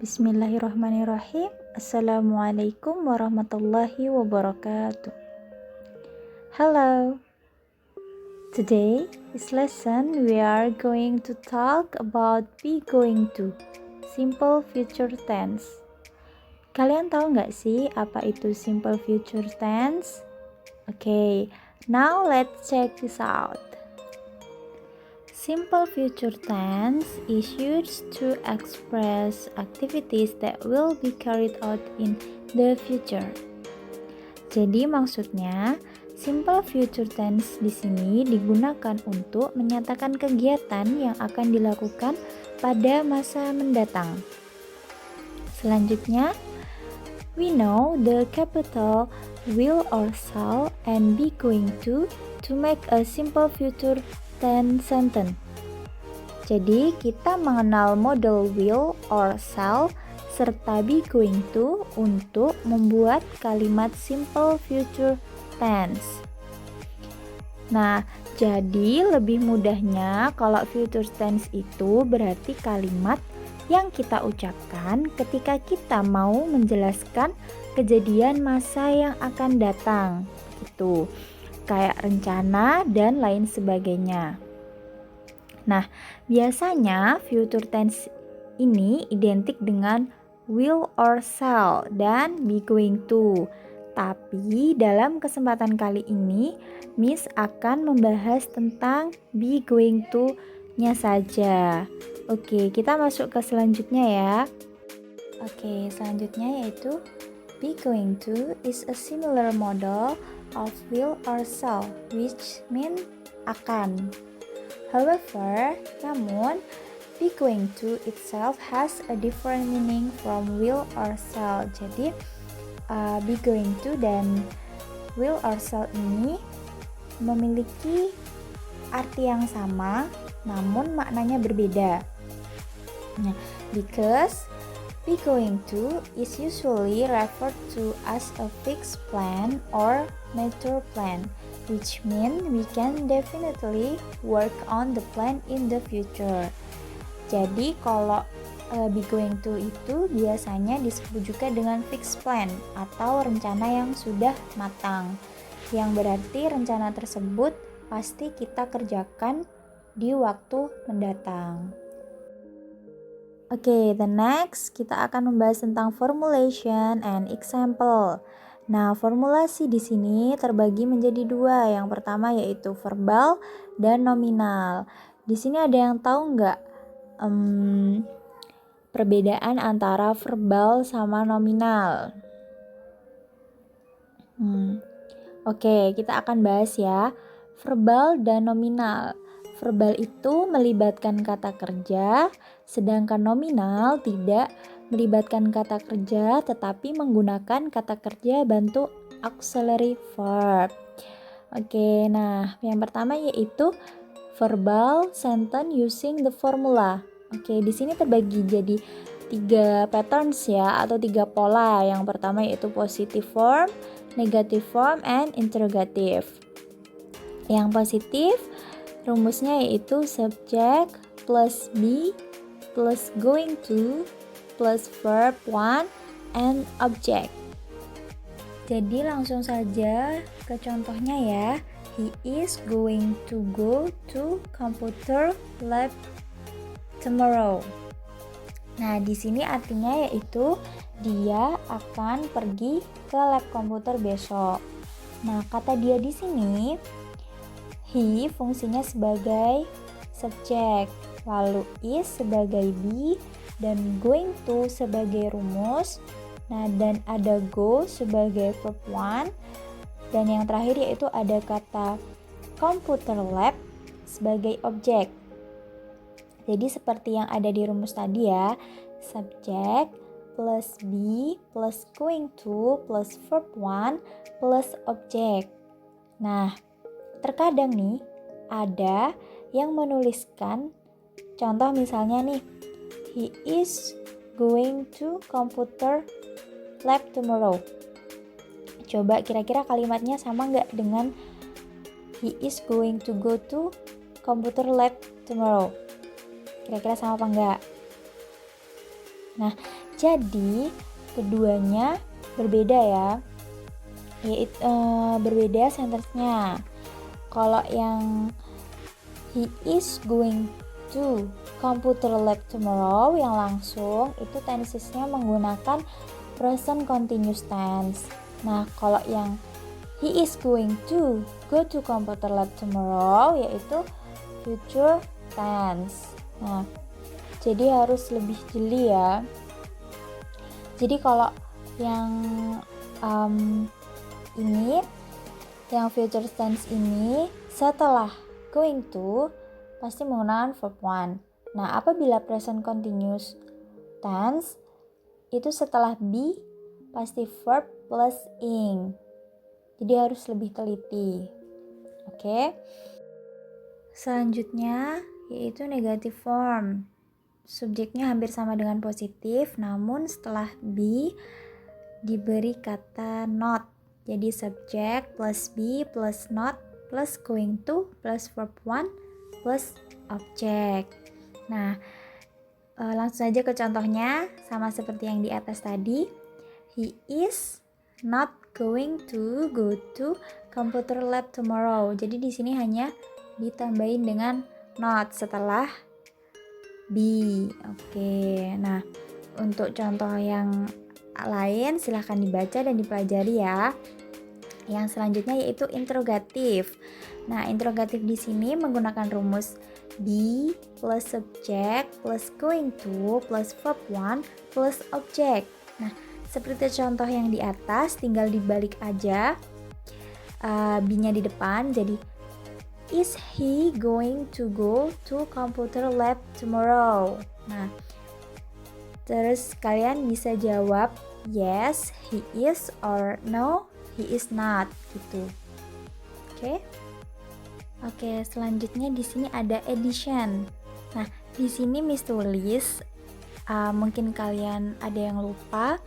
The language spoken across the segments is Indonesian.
Bismillahirrahmanirrahim. Assalamualaikum warahmatullahi wabarakatuh. Hello. Today, this lesson we are going to talk about be going to, simple future tense. Kalian tahu nggak sih apa itu simple future tense? Okay, now let's check this out. Simple future tense is used to express activities that will be carried out in the future. Jadi maksudnya, simple future tense di sini digunakan untuk menyatakan kegiatan yang akan dilakukan pada masa mendatang. Selanjutnya, we know the capital will or shall and be going to make a simple future tense sentence. Jadi kita mengenal model will or shall serta be going to untuk membuat kalimat simple future tense. Nah, jadi lebih mudahnya kalau future tense itu berarti kalimat yang kita ucapkan ketika kita mau menjelaskan kejadian masa yang akan datang. Gitu. Kayak rencana dan lain sebagainya. Nah, biasanya future tense ini identik dengan will or shall dan be going to. Tapi dalam kesempatan kali ini, Miss akan membahas tentang be going to-nya saja. Oke, kita masuk ke selanjutnya ya. Oke, selanjutnya yaitu be going to is a similar model of will or shall, which mean akan. However, namun, be going to itself has a different meaning from will or shall. Jadi, be going to dan will or shall ini memiliki arti yang sama, namun maknanya berbeda. Nah, because be going to is usually referred to as a fixed plan or mature plan, which means we can definitely work on the plan in the future. Jadi kalau be going to itu biasanya disebut juga dengan fixed plan atau rencana yang sudah matang, yang berarti rencana tersebut pasti kita kerjakan di waktu mendatang. Oke, the next kita akan membahas tentang formulation and example. Nah, formulasi di sini terbagi menjadi dua. Yang pertama yaitu verbal dan nominal. Di sini ada yang tahu nggak perbedaan antara verbal sama nominal? Oke, kita akan bahas ya. Verbal dan nominal. Verbal itu melibatkan kata kerja, sedangkan nominal tidak melibatkan kata kerja tetapi menggunakan kata kerja bentuk auxiliary verb. Oke, nah yang pertama yaitu verbal sentence using the formula. Oke, di sini terbagi jadi 3 patterns ya atau 3 pola. Yang pertama yaitu positive form, negative form, and interrogative. Yang positif rumusnya yaitu subject plus be plus going to plus verb one and object. Jadi langsung saja ke contohnya ya. He is going to go to computer lab tomorrow. Nah, di sini artinya yaitu dia akan pergi ke lab komputer besok. Nah, kata dia di sini he fungsinya sebagai subjek, lalu is sebagai be, dan going to sebagai rumus. Nah, dan ada go sebagai verb one, dan yang terakhir yaitu ada kata computer lab sebagai objek. Jadi seperti yang ada di rumus tadi ya, subjek plus be plus going to plus verb one plus objek. Nah, terkadang nih ada yang menuliskan contoh misalnya nih, he is going to computer lab tomorrow. Coba kira-kira kalimatnya sama nggak dengan he is going to go to computer lab tomorrow? Kira-kira sama apa enggak? Nah, Jadi keduanya berbeda ya, yaitu berbeda sentence-nya. Kalau yang he is going to computer lab tomorrow yang langsung itu tenses-nya menggunakan present continuous tense. Nah, kalau yang he is going to go to computer lab tomorrow yaitu future tense. Nah, jadi harus lebih jeli ya. Jadi kalau yang ini, yang future tense ini setelah going to pasti menggunakan verb one. Nah, apabila present continuous tense itu setelah be pasti verb plus ing. Jadi harus lebih teliti. Oke. Selanjutnya yaitu negative form. Subjeknya hampir sama dengan positif, namun setelah be diberi kata not. Jadi subject plus be plus not plus going to plus verb one plus object. Nah, langsung saja ke contohnya, sama seperti yang di atas tadi. He is not going to go to computer lab tomorrow. Jadi di sini hanya ditambahin dengan not setelah be. Oke. Nah, untuk contoh yang lain silahkan dibaca dan dipelajari ya. Yang selanjutnya yaitu interrogatif. Nah, interrogatif di sini menggunakan rumus be plus subject plus going to plus verb one plus object. Nah, seperti contoh yang di atas, tinggal dibalik aja be-nya di depan. Jadi is he going to go to computer lab tomorrow? Nah, terus kalian bisa jawab yes, he is, or no, he is not, gitu. Oke, selanjutnya di sini ada addition. Nah, di sini Miss tulis, mungkin kalian ada yang lupa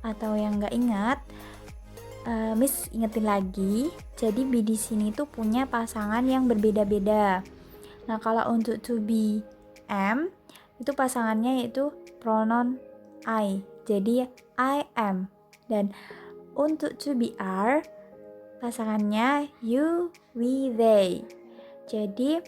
atau yang nggak ingat. Miss ingetin lagi. Jadi be di sini tuh punya pasangan yang berbeda-beda. Nah, kalau untuk to be am itu pasangannya yaitu pronoun I. Jadi I am. Dan untuk to be are pasangannya you, we, they. Jadi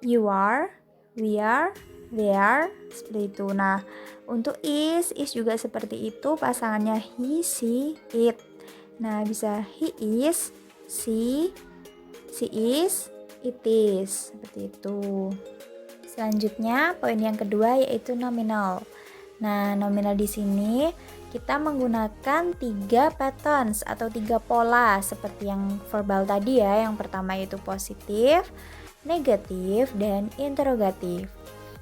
you are, we are, they are, seperti itu. Nah, untuk is juga seperti itu, pasangannya he, she, it. Nah, bisa he is, she is, it is, seperti itu. Selanjutnya, poin yang kedua yaitu nominal. Nah, nominal di sini kita menggunakan 3 patterns atau 3 pola seperti yang verbal tadi ya. Yang pertama yaitu positif, negatif, dan interrogatif.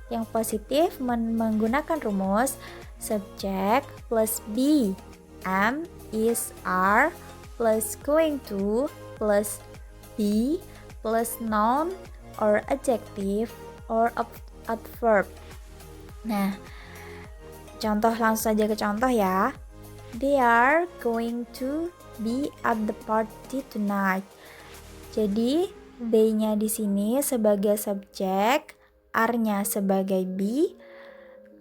Yang positif menggunakan rumus subject plus be, am, is, are, plus going to, plus be, plus noun or adjective or adverb. Nah, contoh langsung saja ke contoh ya. They are going to be at the party tonight. Jadi they-nya di sini sebagai subjek, are-nya sebagai be,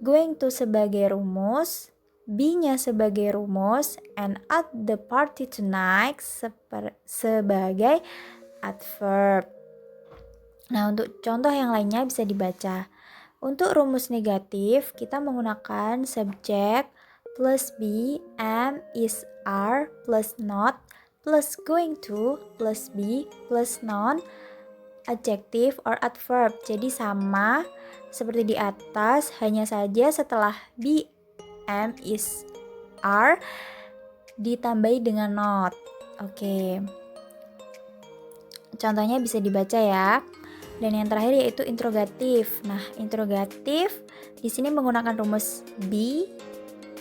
going to sebagai rumus, be-nya sebagai rumus, and at the party tonight sebagai adverb. Nah, untuk contoh yang lainnya bisa dibaca. Untuk rumus negatif, kita menggunakan subject plus be, am, is, are, plus not, plus going to, plus be, plus noun, adjective, or adverb. Jadi sama seperti di atas, hanya saja setelah be, am, is, are ditambahi dengan not. Oke. Contohnya bisa dibaca ya. Dan yang terakhir yaitu interrogatif. Nah, interrogatif di sini menggunakan rumus be,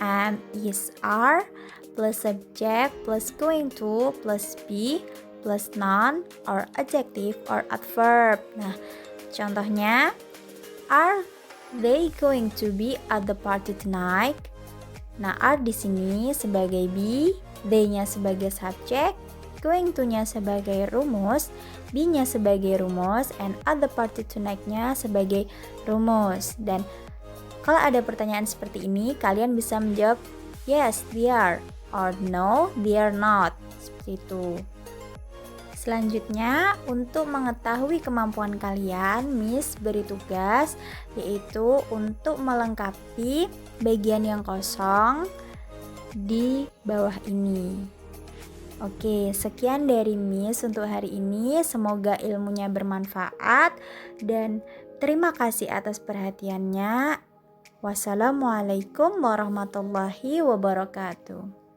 am, is, are, plus subject, plus going to, plus be, plus noun, or adjective, or adverb. Nah, contohnya, are they going to be at the party tonight? Nah, are di sini sebagai be, they-nya sebagai subjek, going to-nya sebagai rumus, be-nya sebagai rumus, and at the party tonight-nya sebagai rumus. Dan Kalau ada pertanyaan seperti ini, kalian bisa menjawab yes, they are, or no, they are not. Seperti itu. Selanjutnya, untuk mengetahui kemampuan kalian, Miss beri tugas yaitu untuk melengkapi bagian yang kosong di bawah ini. Oke, sekian dari Miss untuk hari ini. Semoga ilmunya bermanfaat dan terima kasih atas perhatiannya. Wassalamualaikum warahmatullahi wabarakatuh.